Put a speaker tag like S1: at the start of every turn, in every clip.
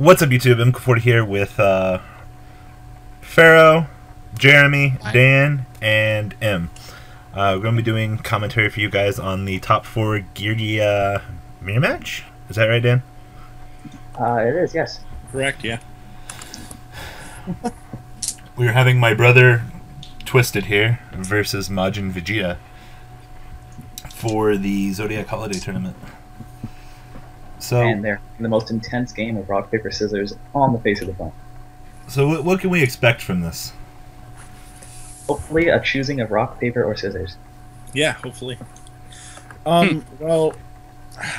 S1: What's up, YouTube? I'm Karakuri here with Pharaoh, Jeremy,
S2: Hi.
S1: Dan, and M. We're going to be doing commentary for you guys on the top 4 Geargia mirror match. Is that right, Dan?
S3: It is, yes.
S4: Correct, yeah.
S1: We're having my brother Twisted here versus Majin Vegeta for the Zodiac Holiday Tournament. So,
S3: And they're in the most intense game of rock, paper, scissors on the face of the planet.
S1: So what can we expect from this?
S3: Hopefully a choosing of rock, paper, or scissors.
S4: Yeah, hopefully. Well,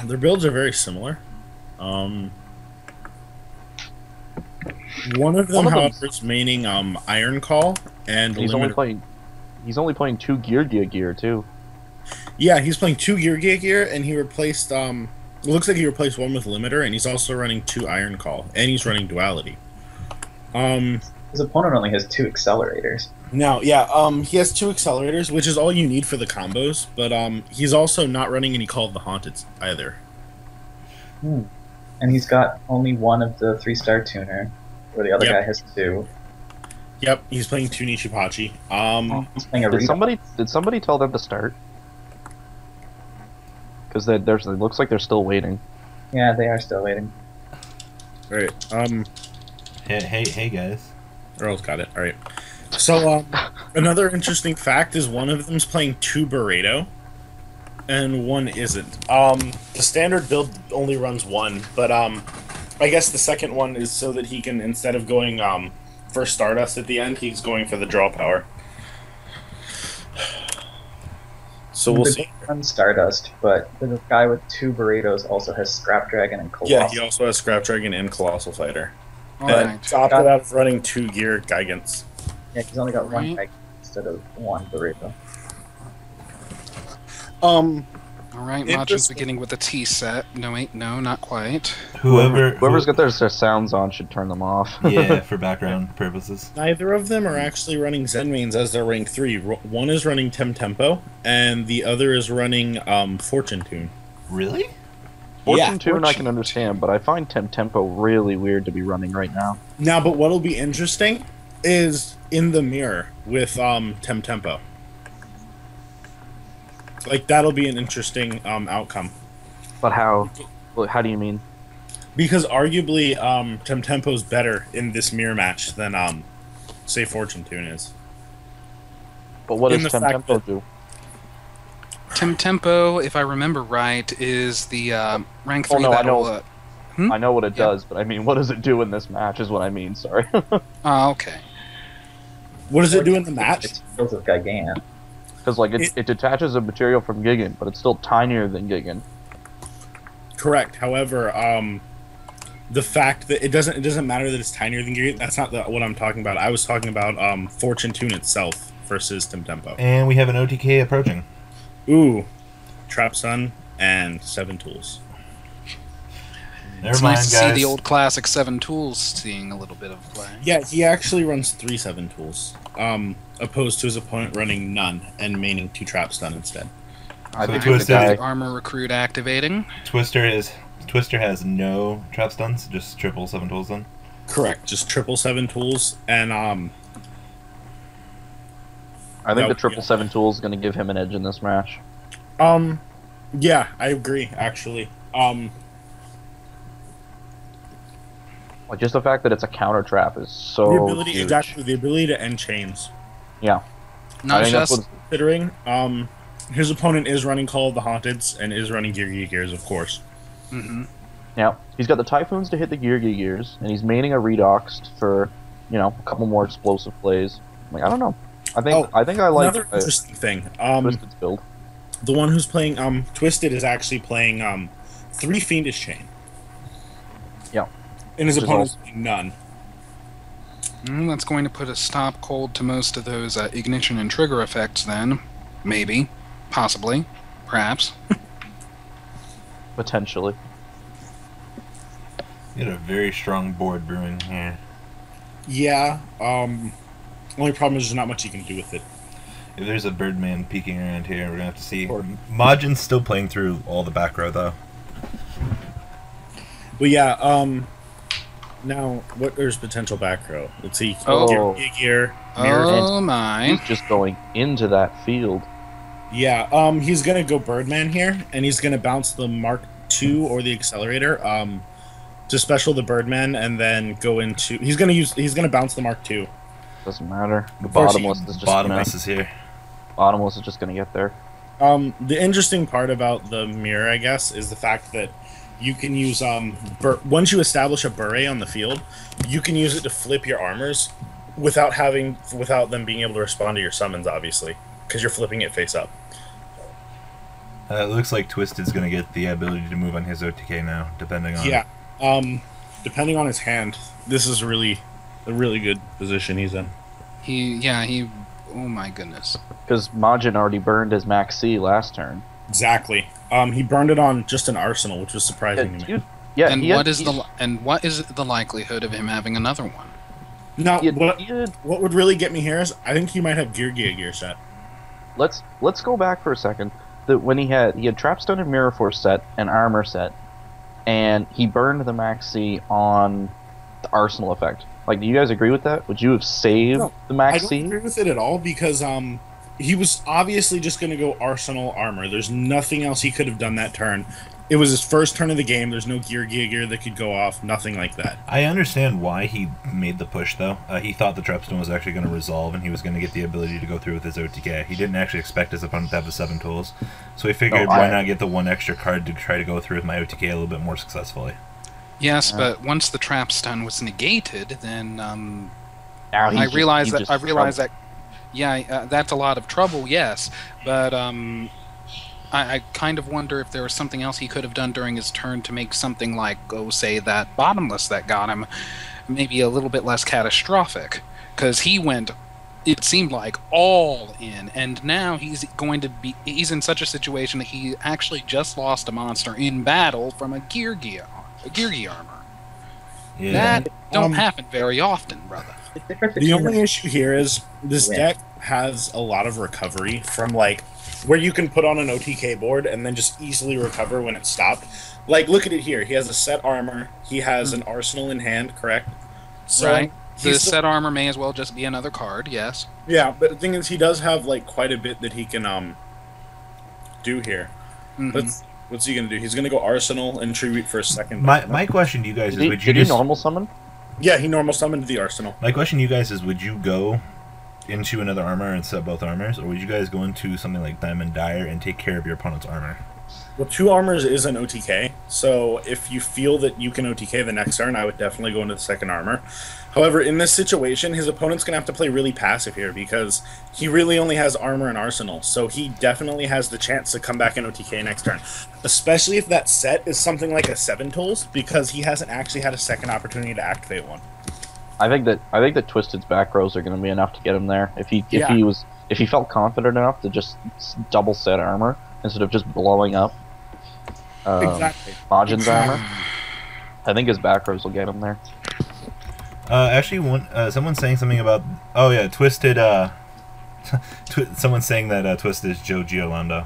S4: their builds are very similar. One of them, however, is maining Iron Call, and
S5: he's only playing 2 Geargia gear too.
S4: Yeah, he's playing 2 Geargia gear, and he replaced it looks like he replaced one with Limiter, and he's also running 2 Iron Call, and he's running Duality.
S3: His opponent only has 2 accelerators.
S4: Now, yeah, he has 2 accelerators, which is all you need for the combos, but he's also not running any Call of the Haunted either.
S3: And he's got only one of the 3-star tuner, where the other guy has 2.
S4: Yep, he's playing 2 Nishipachi.
S3: He's playing a
S5: Did somebody tell them to start? Because it looks like they're still waiting.
S3: Yeah, they are still waiting.
S4: Alright,
S1: Hey guys.
S4: Earl's got it. Alright. So, another interesting fact is one of them's playing 2 Burrito, and one isn't. The standard build only runs 1, but, I guess the second one is so that he can, instead of going, for Stardust at the end, he's going for the draw power. So we'll see.
S3: Runs Stardust, but the guy with 2 burritos also has Scrap Dragon and Colossal.
S4: Yeah, he also has Scrap Dragon and Colossal Fighter.
S2: Alright.
S4: And he's opted out of running 2 Gear Gigants.
S3: Yeah, he's only got 1 guy instead of 1 burrito.
S2: Alright, Majin's beginning with a T set. No, wait, no, not quite.
S5: Whoever's got their sounds on should turn them off.
S1: Yeah, for background purposes.
S4: Neither of them are actually running Zen mains as their rank 3. One is running Tempo, and the other is running Fortune Tune.
S1: Really?
S5: Fortune Tune I can understand, but I find Tempo really weird to be running right now.
S4: Now, but what'll be interesting is in the mirror with Tempo. Like, that'll be an interesting outcome.
S5: But how? How do you mean?
S4: Because arguably, Tempo's better in this mirror match than, say, Fortune Tune is.
S5: But what does Tempo do?
S2: Tempo, if I remember right, is the rank 3
S5: no,
S2: that'll...
S5: I know what it does, but I mean, what does it do in this match is what I mean, sorry.
S2: Oh, okay.
S4: What does it do in the match?
S3: It kills with Gigan.
S5: Because like it detaches a material from Gigan, but it's still tinier than Gigan.
S4: Correct. However, the fact that it doesn't matter that it's tinier than Gigan. That's not what I'm talking about. I was talking about Fortune Tune itself versus Tempo.
S1: And we have an OTK approaching.
S4: Ooh, Trap Sun and 7 Tools.
S1: Never
S2: It's
S1: mind,
S2: nice to
S1: guys.
S2: see the old classic 7 tools seeing a little bit of play.
S4: Yeah, he actually runs 3 7 Tools, opposed to his opponent running none and maining 2 Trap Stun instead.
S5: I think
S1: Twisted,
S2: Armor Recruit activating.
S1: Twister has no trap stuns, just triple 7 tools then.
S4: Correct, just triple 7 Tools, and
S5: I think the 777 tool is going to give him an edge in this match.
S4: yeah, I agree. Actually,
S5: Like just the fact that it's a counter trap is so
S4: the ability
S5: huge.
S4: the ability to end chains.
S5: Yeah.
S2: Not just...
S4: Considering, his opponent is running Call of the Haunteds and is running Geargia gears, of course.
S2: Mm-hmm.
S5: Yeah, he's got the Typhoons to hit the Geargia gears, and he's maining a Redox for, a couple more explosive plays. Like, I don't know. I think I like
S4: another interesting thing.
S5: Twisted's build.
S4: The one who's playing Twisted is actually playing 3 Fiendish Chain.
S5: Yeah.
S4: And his opponent's playing none.
S2: That's going to put a stop cold to most of those ignition and trigger effects then. Maybe. Possibly. Perhaps.
S5: Potentially.
S1: You got a very strong board brewing here.
S4: Yeah, only problem is there's not much you can do with it.
S1: If there's a Birdman peeking around here, we're gonna have to see. Majin's still playing through all the back row though.
S4: But yeah, Now, there's potential back row. Let's see.
S5: Oh.
S4: Gear, mirror.
S2: Oh my.
S5: He's just going into that field.
S4: Yeah, he's gonna go Birdman here, and he's gonna bounce the Mark II or the Accelerator, to special the Birdman, and then go into. He's gonna bounce the Mark II.
S5: Doesn't matter. The
S4: Of course
S5: bottomless is just
S1: Bottomless is here.
S5: Bottomless is just gonna get there.
S4: The interesting part about the mirror, I guess, is the fact that you can use once you establish a beret on the field, you can use it to flip your armors without them being able to respond to your summons, obviously, because you're flipping it face up.
S1: It looks like Twisted's going to get the ability to move on his OTK now, depending on...
S4: Yeah, depending on his hand, this is really a really good position he's in.
S2: He. Oh my goodness.
S5: Because Majin already burned his Max C last turn.
S4: Exactly. He burned it on just an arsenal, which was surprising to me.
S5: Yeah,
S2: And what is the likelihood of him having another one?
S4: Now, what would really get me here is I think he might have Geargia gear set.
S5: Let's go back for a second. When he had Trapstone and Mirror Force set and Armor set, and he burned the Max C on the Arsenal effect. Like, do you guys agree with that? Would you have saved the Max C?
S4: I don't agree with it at all because he was obviously just going to go Arsenal Armor. There's nothing else he could have done that turn. It was his first turn of the game. There's no gear that could go off. Nothing like that.
S1: I understand why he made the push, though. He thought the Trapstone was actually going to resolve, and he was going to get the ability to go through with his OTK. He didn't actually expect his opponent to have the 7 tools. So he figured, why not get the 1 extra card to try to go through with my OTK a little bit more successfully.
S2: Yes, but once the Trapstone was negated, then
S5: I
S2: realized that that's a lot of trouble, yes, but I kind of wonder if there was something else he could have done during his turn to make something like, say, that Bottomless that got him maybe a little bit less catastrophic, because he went, it seemed like, all in, and now he's in such a situation that he actually just lost a monster in battle from a Geargia armor.
S1: Yeah.
S2: That don't happen very often, brother.
S4: The only issue here is this deck has a lot of recovery from, like, where you can put on an OTK board and then just easily recover when it's stopped. Like, look at it here. He has a set armor. He has an arsenal in hand, correct? So
S2: right. The set armor may as well just be another card, yes.
S4: Yeah, but the thing is, he does have, like, quite a bit that he can do here. What's he going to do? He's going to go arsenal and tribute for a second.
S1: My question to you guys is, would you
S5: did he normal summon?
S4: Yeah, he normal summoned the arsenal.
S1: My question to you guys is, would you go into another armor and set both armors, or would you guys go into something like Diamond Dire and take care of your opponent's armor?
S4: Well, 2 armors is an OTK, so if you feel that you can OTK the next turn, I would definitely go into the second armor. However, in this situation, his opponent's going to have to play really passive here because he really only has armor and arsenal, so he definitely has the chance to come back and OTK next turn. Especially if that set is something like a 7 tools, because he hasn't actually had a second opportunity to activate one.
S5: I think that Twisted's back rows are going to be enough to get him there. If he felt confident enough to just double set armor instead of just blowing up
S4: Exactly.
S5: Majin's armor, I think his back rows will get him there.
S1: Actually, someone's saying something about... Oh, yeah, Twisted... someone's saying that Twisted is Joe Giolando.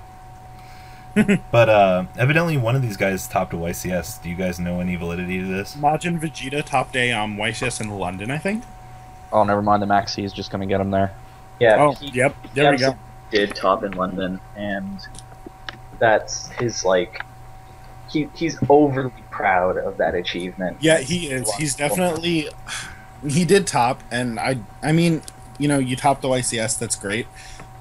S1: But evidently one of these guys topped a YCS. Do you guys know any validity to this?
S4: Majin Vegeta topped a YCS in London, I think.
S5: Oh, never mind. The Maxi is just going to get him there.
S3: Yeah.
S4: Oh, yep. There we go.
S3: Did top in London, and that's his, like... He's overly proud of that achievement.
S4: Yeah, he is. He's definitely... He did top, and I mean, you know, you topped the YCS, that's great.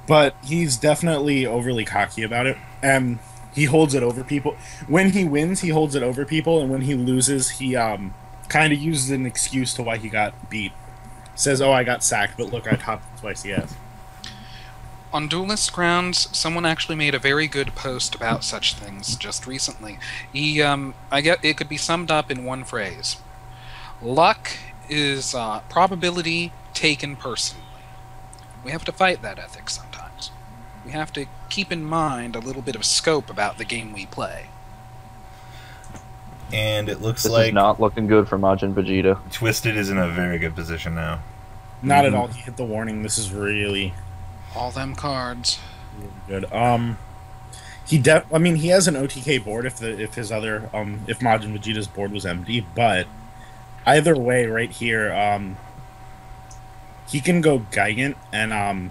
S4: But he's definitely overly cocky about it. And he holds it over people. When he wins, he holds it over people, and when he loses, he kind of uses an excuse to why he got beat. Says, oh, I got sacked, but look, I topped the YCS.
S2: On Duelist grounds, someone actually made a very good post about such things just recently. I get it could be summed up in one phrase: luck is probability taken personally. We have to fight that ethic sometimes. We have to keep in mind a little bit of scope about the game we play.
S1: And it looks
S5: This
S1: like
S5: is not looking good for Majin Vegeta.
S1: Twisted is in a very good position now.
S4: Not at all. He hit the warning. This is really...
S2: All them cards.
S4: Really good. I mean, he has an OTK board if his other if Majin Vegeta's board was empty, but either way, right here, he can go Gigant and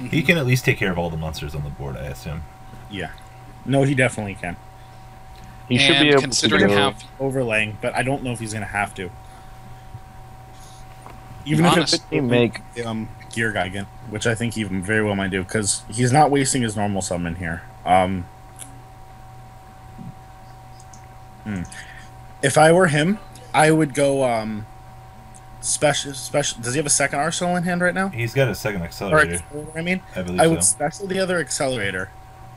S1: He can at least take care of all the monsters on the board, I assume.
S4: yeah, no, he definitely can.
S5: He should be able
S2: considering
S5: to
S2: how
S4: overlaying, but I don't know if he's gonna have to. Even
S2: Honest-
S4: if
S5: he make
S4: Gear Gigant, which I think he very well might do, because he's not wasting his normal summon here. If I were him, I would go special. Does he have a second arsenal in hand right now?
S1: He's got a second
S4: Or
S1: accelerator.
S4: accelerator, I mean,
S1: I believe
S4: I would
S1: so.
S4: special the other accelerator,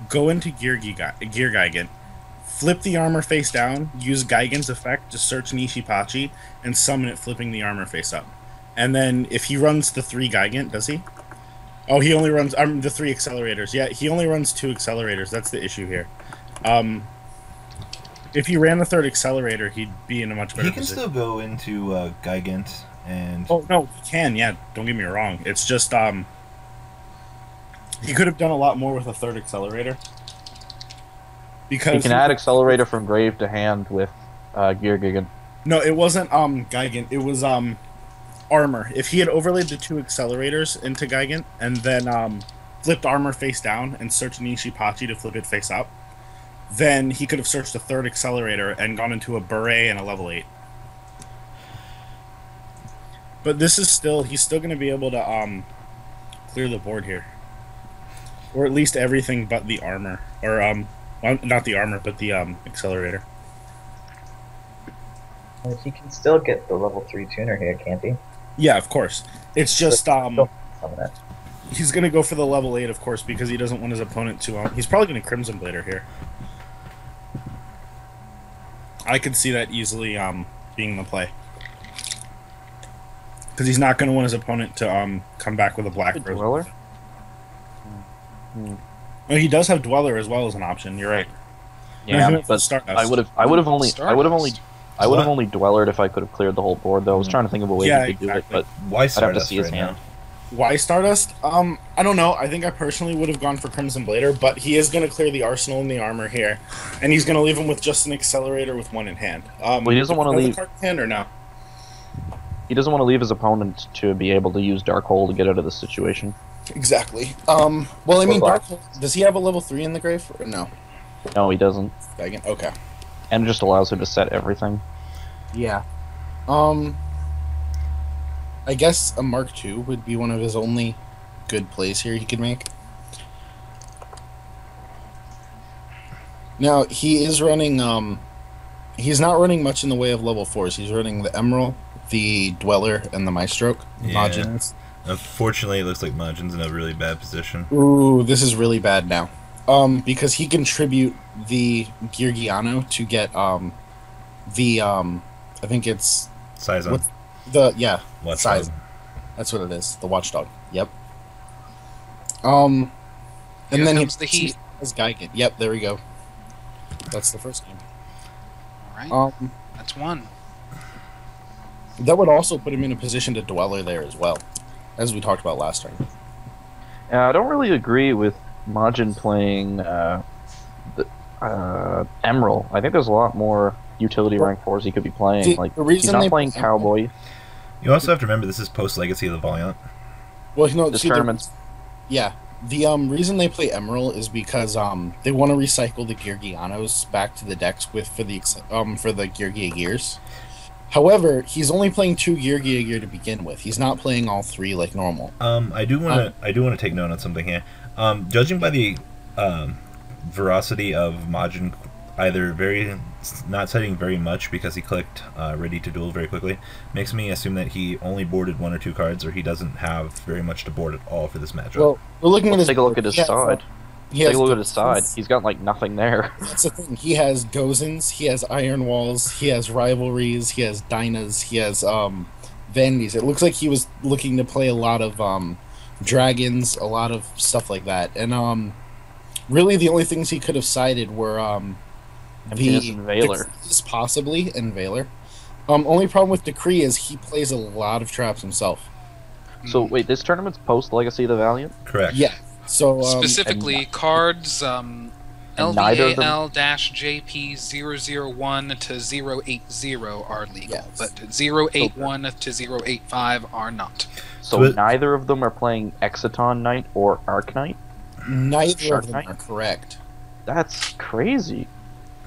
S4: go into Gear Gigant, flip the armor face down, use Gigant's effect to search Nishipachi, and summon it flipping the armor face up. And then if he runs the 3 Gigant, does he? Oh, he only runs the 3 accelerators. Yeah, he only runs 2 accelerators. That's the issue here. If he ran the 3rd accelerator, he'd be in a much better
S1: He can
S4: position.
S1: still go into Gigant and...
S4: Oh, no, he can, yeah. Don't get me wrong. It's just, he could have done a lot more with a 3rd accelerator. Because
S5: he can add accelerator from grave to hand with Gear Gigant.
S4: No, it wasn't Gigant. It was armor. If he had overlaid the 2 accelerators into Gigant and then flipped armor face down and searched Nishipachi to flip it face up, then he could have searched the 3rd accelerator and gone into a beret and a level 8. But this is still, he's still going to be able to clear the board here, or at least everything but the armor, or well, not the armor, but the accelerator.
S3: Well, he can still get the level 3 tuner here, can't he?
S4: Yeah, of course. It's just
S3: Still summon it.
S4: he's going to go for the level 8, of course, because he doesn't want his opponent to... he's probably going to Crimson Blader here. I could see that easily being the play. Because he's not going to want his opponent to come back with a Black Rose.
S5: Dweller?
S4: Oh, he does have Dweller as well as an option. You're right.
S5: Yeah,
S4: No,
S5: but
S4: Stardust.
S5: I would have only dwellered if I could have cleared the whole board. Though I was trying to think of a way
S4: Yeah,
S5: he could
S4: exactly.
S5: do it,
S1: Why
S5: but I'd have to
S1: Stardust
S5: see his
S1: right
S5: hand.
S1: now?
S4: Why Stardust? I don't know. I think I personally would have gone for Crimson Blader, but he is going to clear the arsenal and the armor here, and he's going to leave him with just an accelerator with 1 in hand.
S5: Well, he doesn't want to leave.
S4: Card in hand or no?
S5: He doesn't want to leave his opponent to be able to use Dark Hole to get out of this situation.
S4: Exactly. Well, I mean,
S5: Black.
S4: does he have a level 3 in the grave or no?
S5: No, he doesn't,
S4: Okay.
S5: and it just allows him to set everything.
S4: Yeah. I guess a Mark II would be one of his only good plays here he could make. Now, he is running, he's not running much in the way of level 4s. He's running the Emerald, the Dweller, and the Maestroke.
S1: Yeah.
S4: Majins.
S1: Unfortunately, it looks like Majin's in a really bad position.
S4: Ooh, this is really bad now. Because he can tribute the Geargiano to get, I think it's...
S1: Size
S4: What-
S1: on. What's
S4: size. That's what it is. The Watchdog. Yep. And
S2: Here
S4: then
S2: comes the heat.
S4: Has Gigant. Yep, there we go. That's the first game.
S2: All right, that's 1.
S4: That would also put him in a position to Dweller there as well, as we talked about last time.
S5: I don't really agree with Majin playing Emerald. I think there's a lot more utility rank 4s he could be playing.
S4: The
S5: Like
S4: reason
S5: he's not
S4: they
S5: playing
S4: play
S5: Cowboy.
S1: You also have to remember this is post-Legacy of the Valiant.
S4: Well, no,
S5: This
S4: see,
S5: tournament's
S4: yeah. The reason they play Emerald is because they want to recycle the Geargianos back to the decks for the Geargia Gears. However, he's only playing 2 Geargia Gear to begin with. He's not playing all 3 like normal.
S1: I do want to take note on something here. Judging by the veracity of Majin, either not setting very much because he clicked ready to duel very quickly, makes me assume that he only boarded 1 or 2 cards, or he doesn't have very much to board at all for this matchup.
S4: Well, we're looking at
S5: Let's
S4: his
S5: take a look at his side. Take a look at his side.
S4: He's
S5: He's got like nothing there.
S4: That's the thing. He has Gozens, he has Iron Walls, he has Rivalries, he has Dynas, he has Vandies. It looks like he was looking to play a lot of Dragons, a lot of stuff like that. And really the only things he could have sided were
S5: Emptiness and Valor.
S4: Decrees, possibly, and Valor. Only problem with Decree is he plays a lot of traps himself.
S5: So wait, this tournament's post Legacy of the Valiant?
S1: Correct.
S4: Yeah. So
S2: Specifically, cards LVAL-JP001 to 080 are legal,
S6: Yes.
S2: but 081 to 085 are not.
S5: So neither of them are playing Exciton Knight or Arc Knight?
S6: Neither
S5: Shark
S6: of them
S5: Knight?
S6: are correct.
S5: That's crazy.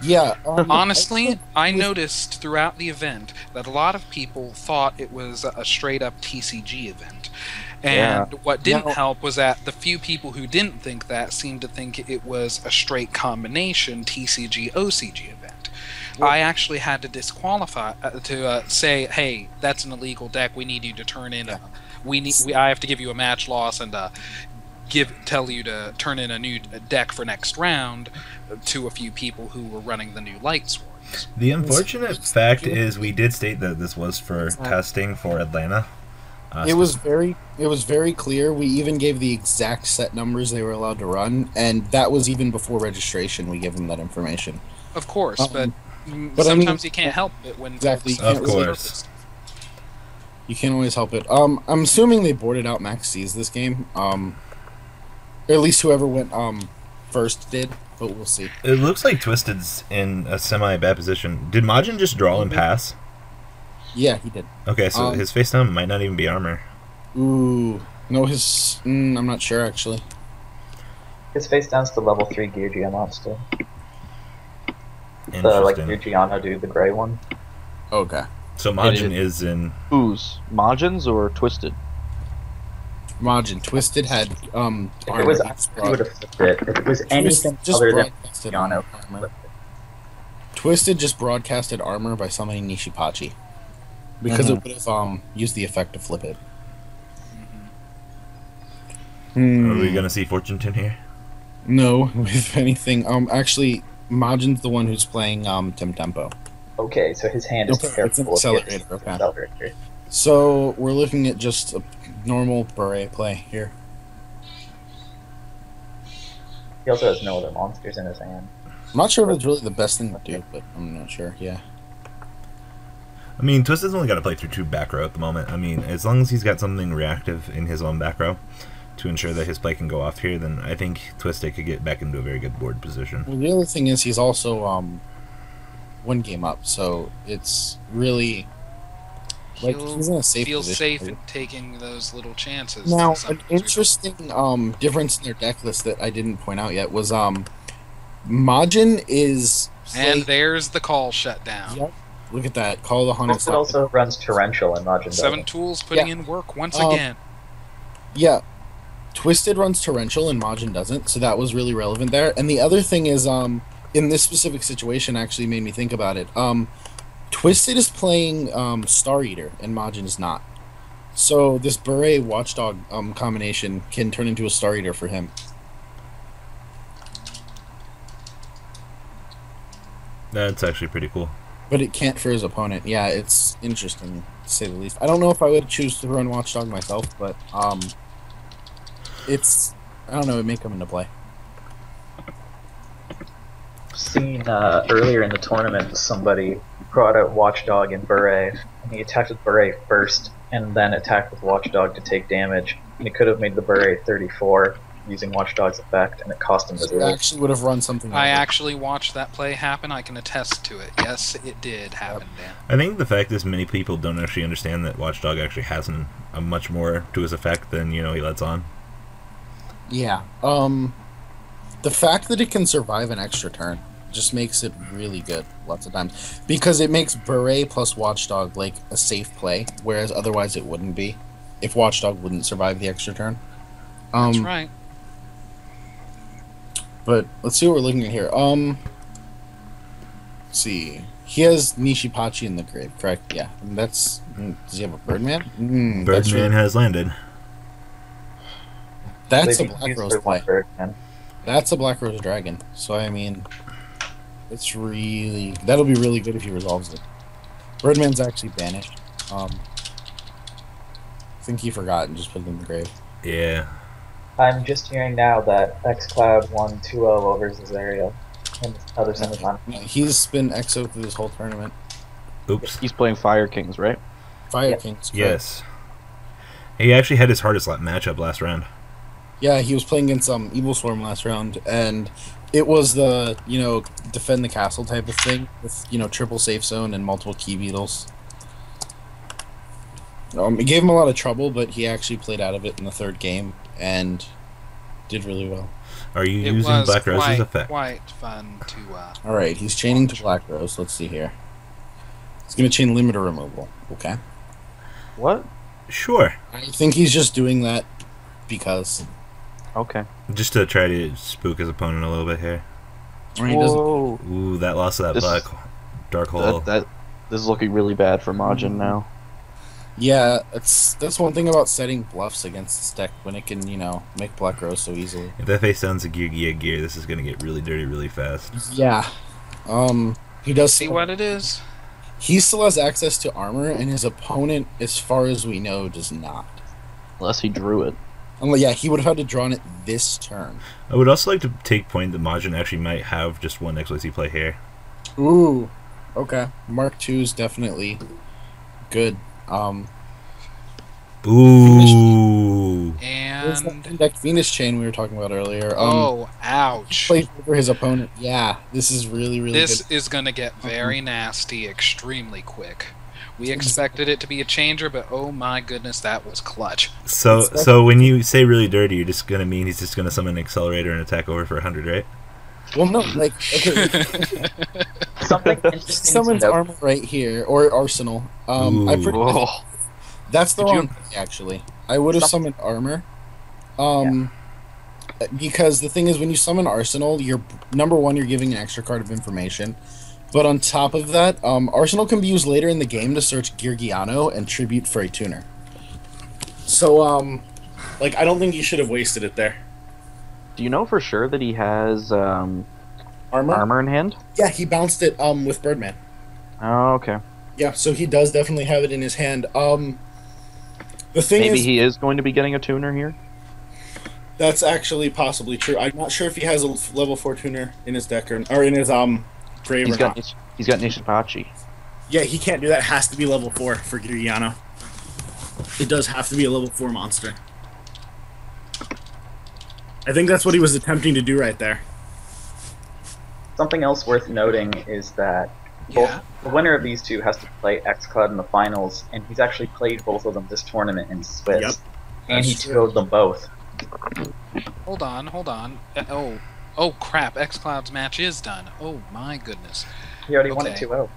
S6: Yeah.
S2: Honestly, I noticed throughout the event that a lot of people thought it was a straight-up TCG event. And what didn't help was that the few people who didn't think that seemed to think it was a straight combination TCG-OCG event. I actually had to disqualify say, hey, that's an illegal deck. We need you to turn in I have to give you a match loss and tell you to turn in a new deck for next round to a few people who were running the new Light Swords.
S1: The unfortunate fact is we did state that this was for testing for Atlanta.
S6: It was very clear. We even gave the exact set numbers they were allowed to run, and that was even before registration. We gave them that information.
S2: Of course, but
S6: but
S2: sometimes you can't help it when
S6: exactly.
S1: Of course.
S6: You can't always help it. I'm assuming they boarded out Max C's this game. Or at least whoever went first did, but we'll see.
S1: It looks like Twisted's in a semi-bad position. Did Majin just draw and pass?
S6: Yeah, he did.
S1: Okay, so his face down might not even be armor.
S6: Ooh. No, I'm not sure, actually.
S3: His face down's the level 3 Geargia monster. The,
S1: Interesting.
S3: Yugioh dude, the gray one.
S6: Okay.
S1: So Majin is in...
S5: Whose? Majin's or Twisted?
S6: Majin. Twisted had,
S3: If it was I would have flipped it. If it was anything
S6: just
S3: other than
S6: broadcasted
S3: Yugioh,
S6: armor. Twisted just broadcasted armor by summoning Nishipachi. Because it would have used the effect to flip it.
S1: Are we going to see Fortune Tin here?
S6: No, if anything. Actually, Majin's the one who's playing Tim Tempo.
S3: Okay, so his hand is
S6: Okay, it's an
S3: careful.
S6: accelerator, okay.
S3: Accelerator.
S6: So, we're looking at just a normal beret play here.
S3: He also has no other monsters in his hand.
S6: I'm not sure if it's really the best thing to do, but I'm not sure, yeah.
S1: I mean, Twisted's only got to play through 2 back row at the moment. I mean, as long as he's got something reactive in his own back row to ensure that his play can go off here, then I think Twisted could get back into a very good board position.
S6: Well, the other thing is he's also 1 game up, so it's really... Like, he's in a safe
S2: feels
S6: position.
S2: safe in taking those little chances.
S6: Now, an interesting difference in their deck list that I didn't point out yet was Majin is...
S2: And there's the call shutdown.
S6: Yep. Look at that. Call the Haunted
S3: It also runs Torrential and Majin
S2: 7
S3: doesn't.
S2: tools putting in work once again.
S6: Yeah. Twisted runs Torrential and Majin doesn't, so that was really relevant there. And the other thing is, in this specific situation, actually made me think about it. Twisted is playing Star Eater, and Majin is not. So this Beret Watchdog combination can turn into a Star Eater for him.
S1: That's actually pretty cool.
S6: But it can't for his opponent. Yeah, it's interesting, to say the least. I don't know if I would choose to run Watchdog myself, but it's... I don't know, it may come into play.
S3: Seen earlier in the tournament, somebody brought out Watchdog and Beret, and he attacked with Beret first, and then attacked with Watchdog to take damage. And he could have made the Beret 34 using Watchdog's effect, and it cost him the
S6: So it
S3: duel.
S6: actually would have run something
S2: I
S6: like that.
S2: actually watched that play happen. I can attest to it. Yes, it did happen, Dan.
S1: I think the fact is many people don't actually understand that Watchdog actually has a much more to his effect than, he lets on.
S6: Yeah. The fact that it can survive an extra turn just makes it really good lots of times. Because it makes Beret plus Watchdog like a safe play, whereas otherwise it wouldn't be if Watchdog wouldn't survive the extra turn.
S2: That's right.
S6: But let's see what we're looking at here. Let's see. He has Nishipachi in the grave, correct? Yeah. And that's... Does he have a Birdman?
S1: Birdman has landed.
S6: That's a
S3: They
S6: Black
S3: used
S6: Rose
S3: their
S6: play.
S3: Birdman.
S6: That's a Black Rose Dragon. So, I mean... It's really... That'll be really good if he resolves it. Birdman's actually banished. I think he forgot and just put it in the grave.
S1: Yeah.
S3: I'm just hearing now that xCloud won 2-0 over Zazario in the other semifinal.
S6: He's been EXO through this whole tournament.
S1: Oops.
S5: He's playing Fire Kings, right?
S6: Fire
S3: Yep.
S6: Kings. correct.
S1: Yes. He actually had his hardest matchup last round.
S6: Yeah, he was playing against Evil Swarm last round, and It was the, defend the castle type of thing with, triple safe zone and multiple key beetles. It gave him a lot of trouble, but he actually played out of it in the third game and did really well.
S1: Are you using Black Rose's effect?
S2: Quite fun to.
S6: All right, he's chaining to Black Rose. Let's see here. He's going to chain limiter removal. Okay.
S5: What?
S1: Sure.
S6: I think he's just doing that because.
S5: Okay.
S1: Just to try to spook his opponent a little bit here.
S6: Or he doesn't.
S5: Whoa.
S1: Ooh, that loss of that dark hole.
S5: This is looking really bad for Majin now.
S6: Yeah, that's one thing about setting bluffs against this deck when it can, make Black Rose so easily.
S1: If that face sounds a Geargia gear, this is gonna get really dirty really fast.
S6: Yeah. He does
S2: See what it is?
S6: He still has access to armor, and his opponent, as far as we know, does not.
S5: Unless he drew it.
S6: Yeah, he would have had to draw on it this turn.
S1: I would also like to take point that Majin actually might have just one XYZ play here.
S6: Ooh. Okay. Mark II is definitely good.
S1: Ooh.
S2: And
S6: Deck Venus Chain we were talking about earlier.
S2: ouch!
S6: Plays over his opponent. Yeah, this is really, really
S2: This
S6: good.
S2: is gonna get very nasty extremely quick. We expected it to be a changer, but oh my goodness, that was clutch.
S1: So when you say really dirty, you're just gonna mean he's just gonna summon an accelerator and attack over for 100, right?
S6: Well, no, okay.
S3: Something interesting.
S6: Someone's armor right here, or arsenal. That's the wrong thing, actually. I would have summoned armor. Because the thing is, when you summon arsenal, you're number one, you're giving an extra card of information. But on top of that, arsenal can be used later in the game to search Geargiano and tribute for a tuner.
S4: So, I don't think you should have wasted it there.
S5: Do you know for sure that he has armor in hand?
S6: Yeah, he bounced it with Birdman.
S5: Oh, okay.
S6: Yeah, so he does definitely have it in his hand. The thing
S5: Maybe
S6: is,
S5: he is going to be getting a tuner here?
S6: that's actually possibly true. I'm not sure if he has a level 4 tuner in his deck or in his grave
S5: He's
S6: or
S5: got
S6: not.
S5: He's got Nishipachi.
S4: Yeah, he can't do that. It has to be level 4 for Geargiano. It does have to be a level 4 monster. I think that's what he was attempting to do right there.
S3: Something else worth noting is that
S2: Yeah.
S3: the winner of these two has to play xCloud in the finals, and he's actually played both of them this tournament in Swiss.
S4: Yep.
S3: And he 2-0'd them both.
S2: Hold on. Oh crap! xCloud's match is done. Oh my goodness.
S3: He already won it
S2: Okay.
S3: 2-0.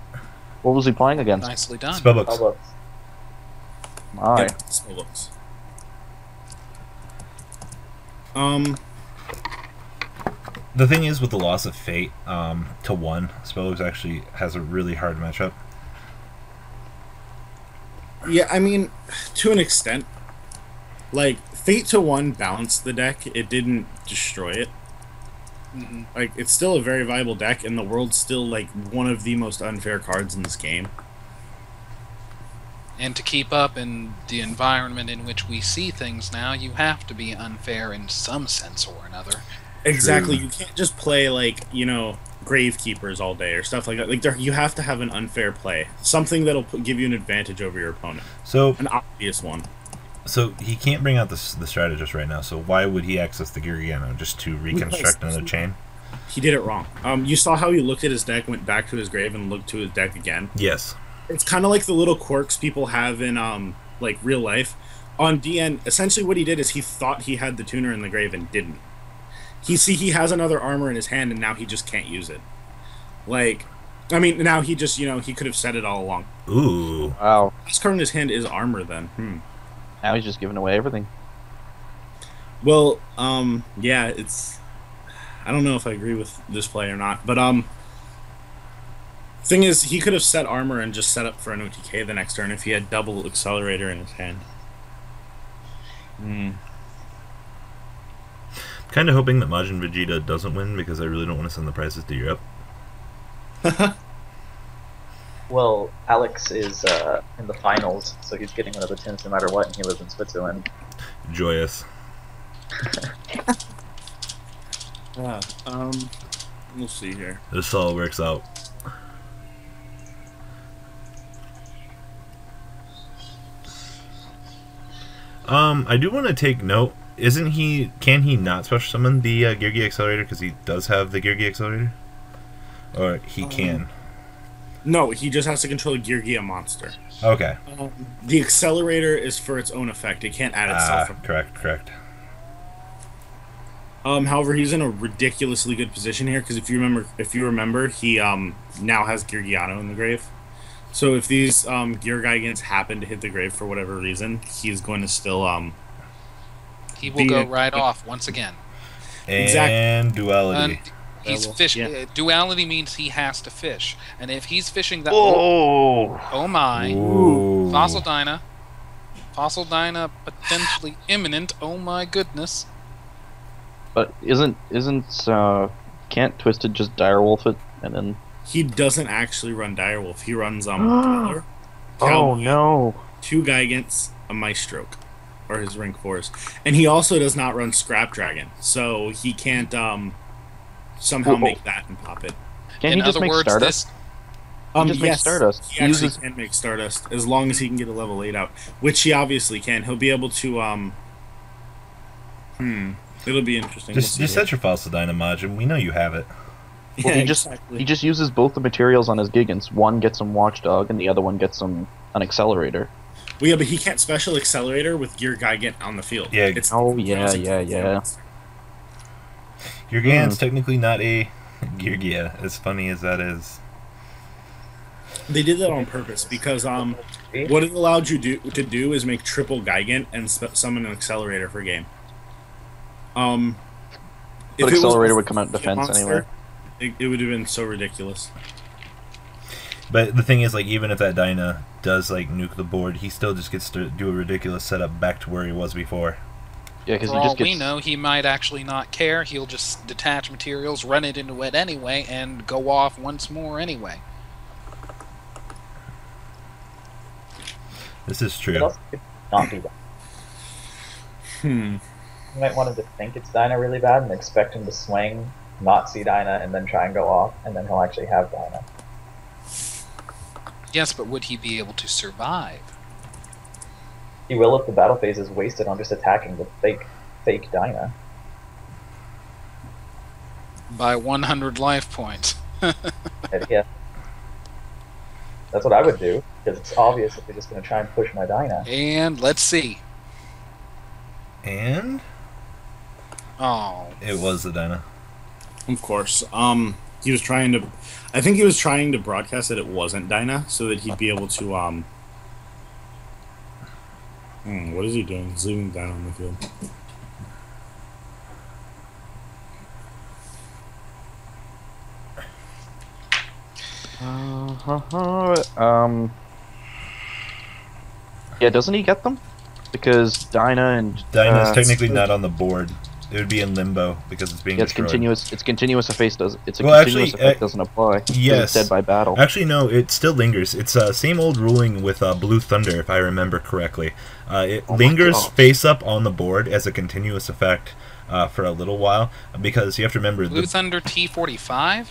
S5: What was he playing against?
S2: Nicely done.
S1: Spellbooks.
S3: Although,
S5: My.
S4: Yeah, small looks.
S1: The thing is, with the loss of Fate to 1, Spellbooks actually has a really hard matchup.
S4: Yeah, I mean, to an extent. Fate to 1 balanced the deck. It didn't destroy it.
S2: Mhm.
S4: It's still a very viable deck, and the world's still, one of the most unfair cards in this game.
S2: And to keep up in the environment in which we see things now, you have to be unfair in some sense or another.
S4: Exactly. You can't just play, Gravekeepers all day or stuff like that. You have to have an unfair play. Something that'll give you an advantage over your opponent.
S1: So
S4: An obvious one.
S1: So he can't bring out the strategist right now, so why would he access the Geargiano? Just to reconstruct another chain?
S4: He did it wrong. You saw how he looked at his deck, went back to his grave, and looked to his deck again?
S1: Yes.
S4: It's kind of like the little quirks people have in, real life. On DN, essentially what he did is he thought he had the tuner in the grave and didn't. He has another armor in his hand, and now he just can't use it. Now he just, he could have said it all along.
S1: Ooh.
S5: Wow.
S4: This card in his hand is armor, then.
S5: Now he's just giving away everything.
S4: Well, yeah, it's... I don't know if I agree with this play or not, but, thing is, he could have set armor and just set up for an OTK the next turn if he had double accelerator in his hand.
S1: Kind of hoping that Majin Vegeta doesn't win, because I really don't want to send the prizes to Europe.
S3: well, Alex is in the finals, so he's getting one of the tins no matter what, and he lives in Switzerland.
S1: Joyous.
S4: We'll see here.
S1: This all works out. I do want to take note isn't he? Can he not special summon the Geargia Accelerator because he does have the Geargia Accelerator? Or he can?
S4: No, he just has to control a Geargia monster.
S1: Okay.
S4: The Accelerator is for its own effect. It can't add itself.
S1: Correct.
S4: However, he's in a ridiculously good position here because if you remember, he now has Geargiano in the grave. So if these Geargians happen to hit the grave for whatever reason, he's going to still
S2: he will go right off once again.
S1: And duality.
S2: He's fishing. Yeah. Duality means he has to fish, and if he's fishing that, oh my,
S1: Ooh.
S2: Fossil Dyna potentially imminent. Oh my goodness.
S5: But can't Twisted just direwolf it and then?
S4: He doesn't actually run direwolf. He runs Killer,
S5: oh no,
S4: 2 Gigants, a Maestroke, or his rank 4s, and he also does not run Scrap Dragon, so he can't somehow make that and pop it.
S5: Can he just make Stardust?
S4: Yes,
S5: Stardust.
S4: He actually can make Stardust as long as he can get a level 8 out, which he obviously can. He'll be able to it'll be interesting.
S1: Just set your Fossil Dynamage, and we know you have it.
S5: Well, he just uses both the materials on his Gigants. One gets him Watchdog, and the other one gets him an Accelerator.
S4: Well, yeah, but he can't special Accelerator with Gear Gigant on the field.
S1: Yeah.
S5: Yeah.
S1: Geargian's technically not a Geargia, as funny as that is.
S4: They did that on purpose because what it allowed you to do is make triple Gigant and summon an Accelerator for game.
S5: But Accelerator would come out in defense anyway.
S4: It would have been so ridiculous.
S1: But the thing is, like, even if that Dyna does like nuke the board, he still just gets to do a ridiculous setup back to where he was before.
S5: Yeah, because
S2: for all we know, he might actually not care. He'll just detach materials, run it into it anyway, and go off once more anyway.
S1: This is true.
S3: It also could not be that. You might want him to think it's Dyna really bad and expect him to swing, not see Dyna, and then try and go off, and then he'll actually have Dyna.
S2: Yes, but would he be able to survive?
S3: He will if the battle phase is wasted on just attacking the fake Dyna.
S2: By 100 life points.
S3: Yeah. That's what I would do, because it's obvious if they're just going to try and push my Dyna.
S2: And let's see.
S1: And?
S2: Oh.
S1: It was the Dyna.
S4: Of course. He was trying to... I think he was trying to broadcast that it wasn't Dyna, so that he'd be able to, what is he doing? He's leaving Dyna on the field.
S5: Yeah, doesn't he get them? Because Dyna's
S1: technically not on the board. It would be in limbo because it's being destroyed.
S5: Its continuous effect doesn't apply.
S1: Yes.
S5: It's dead by battle.
S1: Actually, no, it still lingers. It's same old ruling with Blue Thunder, if I remember correctly. It lingers face up on the board as a continuous effect for a little while because you have to remember
S2: Blue Thunder T45.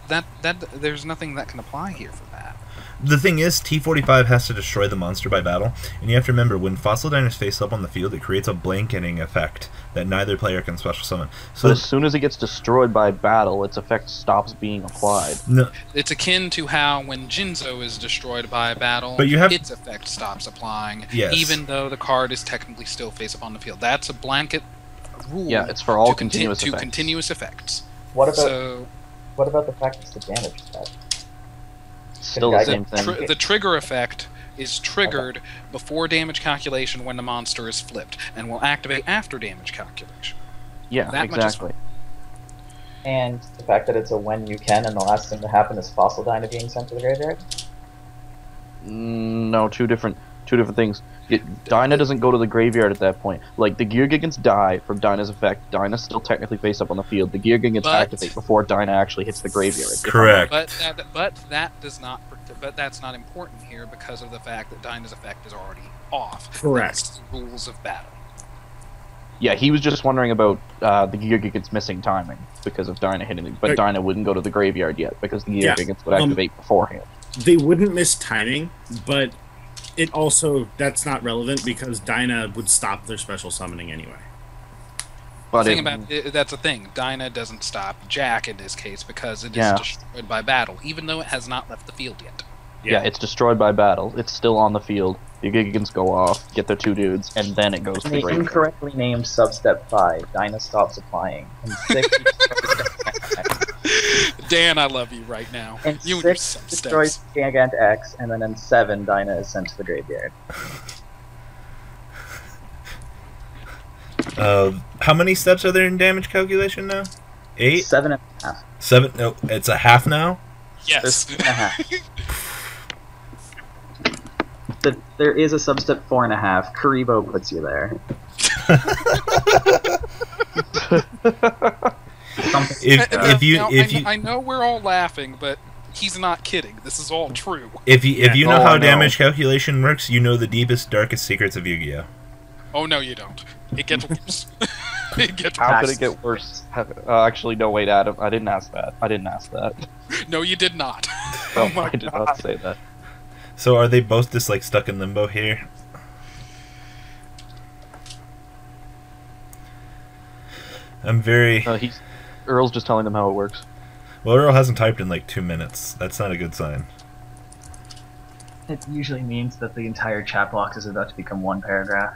S2: That there's nothing that can apply here for that.
S1: The thing is, T45 has to destroy the monster by battle, and you have to remember, when Fossil Dyna's face up on the field, it creates a blanketing effect that neither player can special summon. So
S5: but as soon as it gets destroyed by battle, its effect stops being applied.
S1: No.
S2: It's akin to how when Jinzo is destroyed by a battle,
S1: but
S2: its effect stops applying,
S1: yes,
S2: even though the card is technically still face up on the field. That's a blanket rule.
S5: Yeah, it's for all continuous effects.
S2: Continuous effects.
S3: What about the fact it's the damage effect?
S5: Still the same thing.
S2: The trigger effect is triggered before damage calculation when the monster is flipped, and will activate after damage calculation.
S5: Yeah, exactly.
S3: And the fact that it's a when you can, and the last thing to happen is Fossil Dyna being sent to the graveyard?
S5: No, two different things. Dyna doesn't go to the graveyard at that point. Like, the Gear Gigants die from Dyna's effect. Dyna's still technically face up on the field. The Gear Gigants activate before Dyna actually hits the graveyard.
S1: Correct.
S2: But that does not. But that's not important here because of the fact that Dyna's effect is already off.
S4: Correct.
S2: That's the rules of battle.
S5: Yeah, he was just wondering about the Gear Gigants missing timing because of Dyna hitting it, but Dyna wouldn't go to the graveyard yet because the Gear Gigants would activate beforehand.
S4: They wouldn't miss timing, but it also, that's not relevant because Dyna would stop their special summoning anyway.
S5: But
S2: The thing about it, that's the thing. Dyna doesn't stop Jack in this case because it is
S5: Yeah.
S2: destroyed by battle, even though it has not left the field yet.
S5: yeah, it's destroyed by battle. It's still on the field. The Gigans go off, get their 2 dudes, and then it goes to
S3: The
S5: the graveyard.
S3: incorrectly named substep 5, Dyna stops applying. And 6,
S2: Dan, I love you right now.
S3: and
S2: You and your
S3: 6
S2: substeps.
S3: destroys Gigant X, and then in 7, Dyna is sent to the graveyard.
S1: How many steps are there in damage calculation now? 8?
S3: 7.5.
S1: 7? No, it's a half now?
S2: Yes.
S3: 6.5. There is a substep 4.5. Karibo puts you there.
S2: I know we're all laughing, but he's not kidding. This is all true.
S1: If you know
S5: Oh,
S1: how
S5: I know.
S1: damage calculation works, you know the deepest, darkest secrets of Yu-Gi-Oh.
S2: Oh no, you don't. It gets worse. It gets
S5: How
S2: worse.
S5: could it get worse? Actually, no, wait, Adam. I didn't ask that.
S2: No, you did not.
S5: No,
S2: Oh my
S5: I did not say that.
S1: So are they both just like stuck in limbo here? I'm very...
S5: Earl's just telling them how it works.
S1: Well, Earl hasn't typed in like 2 minutes. That's not a good sign.
S3: It usually means that the entire chat box is about to become one paragraph.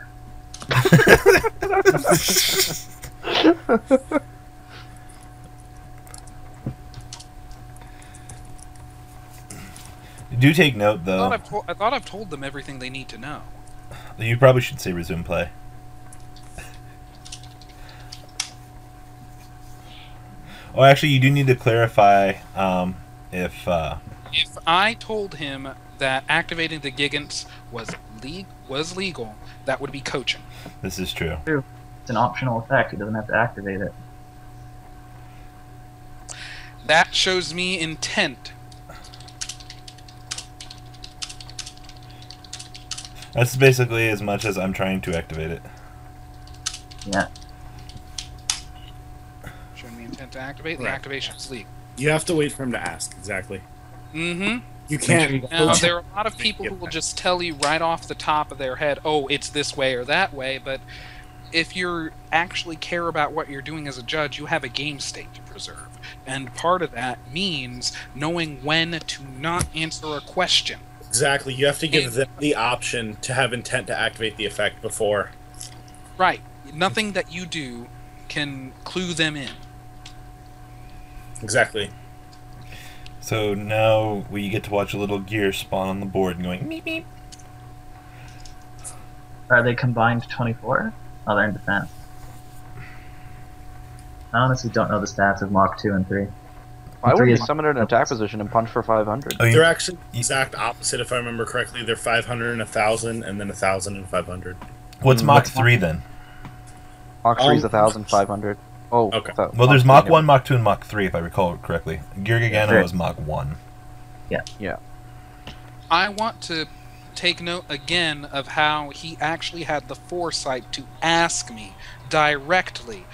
S1: Do take note, though.
S2: I thought I've told them everything they need to know.
S1: You probably should say resume play. Oh, actually, you do need to clarify if...
S2: If I told him that activating the Gigants was legal, that would be coaching.
S1: This is true.
S3: It's an optional effect. He doesn't have to activate it.
S2: That shows me intent.
S1: That's basically as much as I'm trying to activate it.
S3: Yeah.
S2: Showing me intent to activate. The
S4: Right.
S2: activation is legal.
S4: You have to wait for him to ask, exactly.
S2: Mm-hmm.
S4: You can't...
S2: Now, there are a lot of people who will just tell you right off the top of their head, oh, it's this way or that way, but if you actually care about what you're doing as a judge, you have a game state to preserve. And part of that means knowing when to not answer a question.
S4: Exactly, you have to give them the option to have intent to activate the effect before.
S2: Right. Nothing that you do can clue them in.
S4: Exactly.
S1: So now we get to watch a little gear spawn on the board and going meep meep.
S3: Are they combined 24? Oh, they're in defense. I honestly don't know the stats of Mach 2 and 3.
S5: Why would
S3: Three
S5: they
S3: is-
S5: summon her in attack position and punch for 500?
S1: Oh,
S4: They're actually the exact opposite, if I remember correctly. They're 500 and 1,000, and then 1,000 and 500.
S1: What's Mach 3 then?
S5: Mach 3 is 1,500. Oh,
S4: Okay.
S1: Well, there's Mach 1, Mach 2, and Mach 3, if I recall correctly. Geargia
S3: Sure.
S1: was Mach 1.
S5: Yeah.
S2: I want to take note again of how he actually had the foresight to ask me directly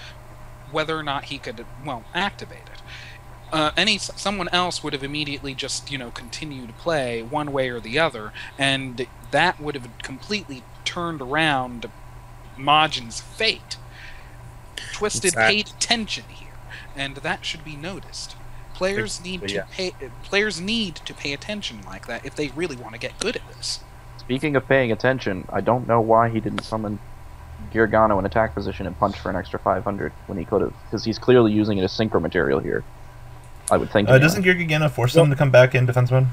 S2: whether or not he could, well, activate it. Someone else would have immediately just, continued to play one way or the other, and that would have completely turned around Majin's fate. Twisted
S4: Exactly.
S2: paid attention here, and that should be noticed. Players need to
S4: Yeah.
S2: pay attention like that if they really want to get good at this.
S5: Speaking of paying attention, I don't know why he didn't summon Geargano in attack position and punch for an extra 500 when he could have, because he's clearly using it as synchro material here. I would think. anyway.
S1: Doesn't Geargia force them to come back in defense mode?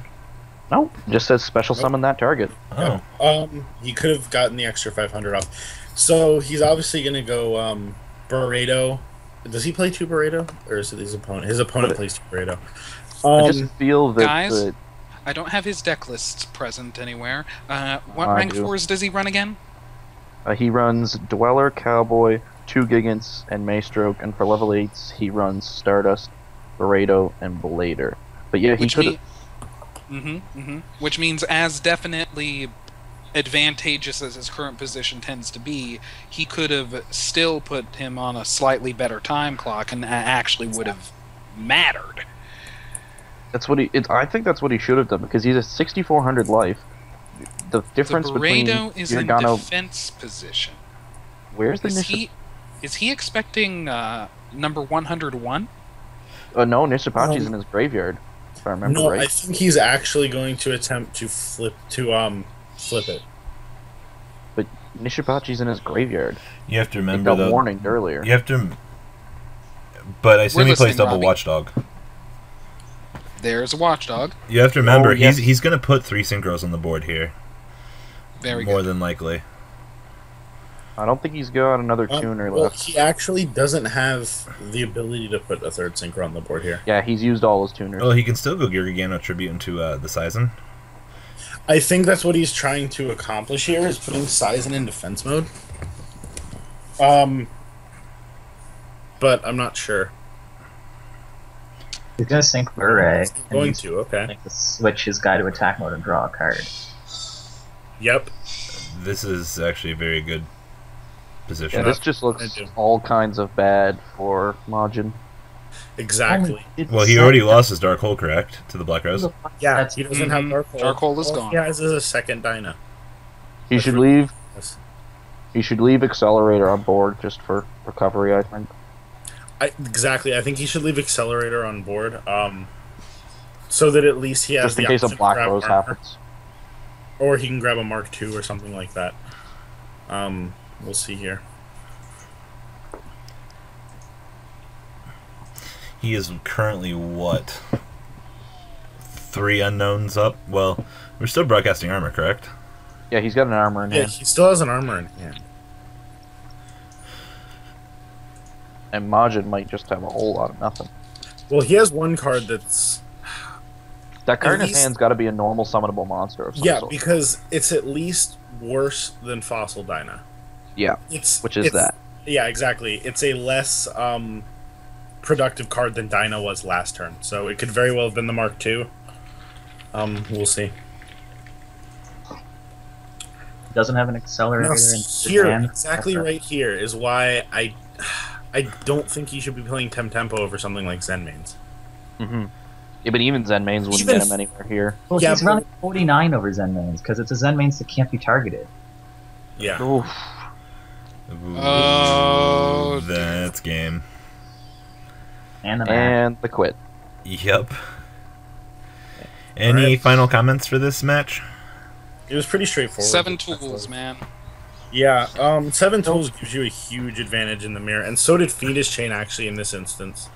S5: No, just says special summon that target.
S1: Oh.
S4: He could have gotten the extra 500 off. So he's obviously going to go Burrito. Does he play 2 Burrito? Or is it his opponent? His opponent plays 2 Burrito.
S5: I just feel that
S2: guys, I don't have his deck lists present anywhere. What
S5: I
S2: rank
S5: do.
S2: 4s does he run again?
S5: he runs Dweller, Cowboy, 2 Gigants, and Maystroke, and for level 8s he runs Stardust, Burrito, and Blader. But yeah, he could have...
S2: Which means as definitely advantageous as his current position tends to be, he could have still put him on a slightly better time clock and actually would have mattered.
S5: That's what I think that's what he should have done, because he's a 6,400 life. The difference
S2: The
S5: between
S2: Burrito is in
S5: Geargano...
S2: defense position.
S5: Where's the
S2: Is
S5: initiative?
S2: he Is he expecting number 101?
S5: No, Nishipachi's in his graveyard, if I remember
S4: No,
S5: right.
S4: I think he's actually going to attempt to flip it.
S5: But Nishipachi's in his graveyard.
S1: You have to
S5: He
S1: remember
S5: got
S1: though.
S5: warned earlier.
S1: You have to. But I assume
S2: We're
S1: he plays
S2: listening,
S1: double
S2: Robbie.
S1: Watchdog.
S2: There's a watchdog.
S1: You have to remember
S5: Oh, yes.
S1: he's going to put 3 synchros on the board here.
S2: Very
S1: More
S2: good.
S1: than likely.
S5: I don't think he's got another tuner
S4: Well,
S5: left.
S4: he actually doesn't have the ability to put a third synchro on the board here.
S5: Yeah, he's used all his tuners.
S1: Well, he can still go Geargia Tribute into the Sizen.
S4: I think that's what he's trying to accomplish here, is putting Sizen in defense mode. But I'm not sure.
S3: He's gonna sync Bure.
S4: He's going to, okay.
S3: Like to switch his guy to attack mode and draw a card.
S4: Yep.
S1: This is actually a very good position.
S5: Yeah, this just looks
S4: I do.
S5: all kinds of bad for Majin.
S4: Exactly.
S1: Well, he already lost his Dark Hole, correct? To the Black Rose?
S4: Yeah,
S3: That's-
S4: he doesn't have Dark Hole.
S2: Dark Hole is
S4: All
S2: gone.
S4: he has is a second Dyna.
S5: He should leave. He should leave Accelerator on board just for recovery, I think.
S4: Exactly. I think he should leave Accelerator on board, so that at least he has
S5: Just in
S4: the
S5: case a
S4: option to
S5: Black
S4: grab
S5: Rose
S4: armor.
S5: happens.
S4: Or he can grab a Mark II or something like that. We'll see here.
S1: He is currently, what? 3 unknowns up? Well, we're still broadcasting armor, correct?
S5: Yeah, he's got an armor in
S4: Yeah,
S5: hand.
S4: he still has an armor in hand.
S5: And Majin might just have a whole lot of nothing.
S4: Well, he has one card that's...
S5: That card in
S4: At
S5: his
S4: least-
S5: hand's got to be a normal summonable monster of some
S4: Yeah,
S5: sort.
S4: because it's at least worse than Fossil Dyna.
S5: Yeah,
S4: It's
S5: which is
S4: it's-
S5: that.
S4: Yeah, exactly. It's a less productive card than Dyna was last turn, so it could very well have been the Mark II. We'll see.
S3: Doesn't have an accelerator
S4: Now,
S3: in his
S4: here,
S3: hand.
S4: exactly
S3: That's
S4: right here, is why I don't think he should be playing Tempo over something like Zen Mains.
S5: Mm-hmm. Yeah, but even Zen Mains wouldn't
S4: Even
S5: get him anywhere here.
S3: Well,
S4: Yeah,
S3: he's
S4: but-
S3: running 49 over Zen Mains because it's a Zen Mains that can't be targeted.
S4: Yeah.
S5: Oof.
S1: Ooh,
S2: Oh,
S1: that's game.
S3: And the map.
S5: And the quit.
S1: Yep. Any
S4: Alright.
S1: final comments for this match?
S4: It was pretty straightforward.
S2: 7 tools, man.
S4: Yeah, 7 tools gives you a huge advantage in the mirror, and so did Fiendish Chain actually in this instance.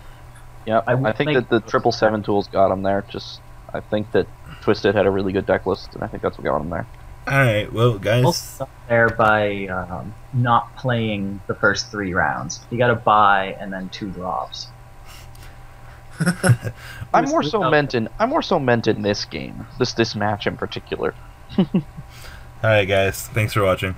S5: Yeah,
S3: I
S5: I,
S3: would
S5: think
S3: think-
S5: that the 777 tools got him there. Just, I think that Twisted had a really good deck list, and I think that's what got him there.
S1: Alright, well, guys.
S3: Also there by not playing the first 3 rounds. You got to buy and then 2 drops.
S5: I'm more so meant in this game, this match in particular.
S1: Alright, guys. Thanks for watching.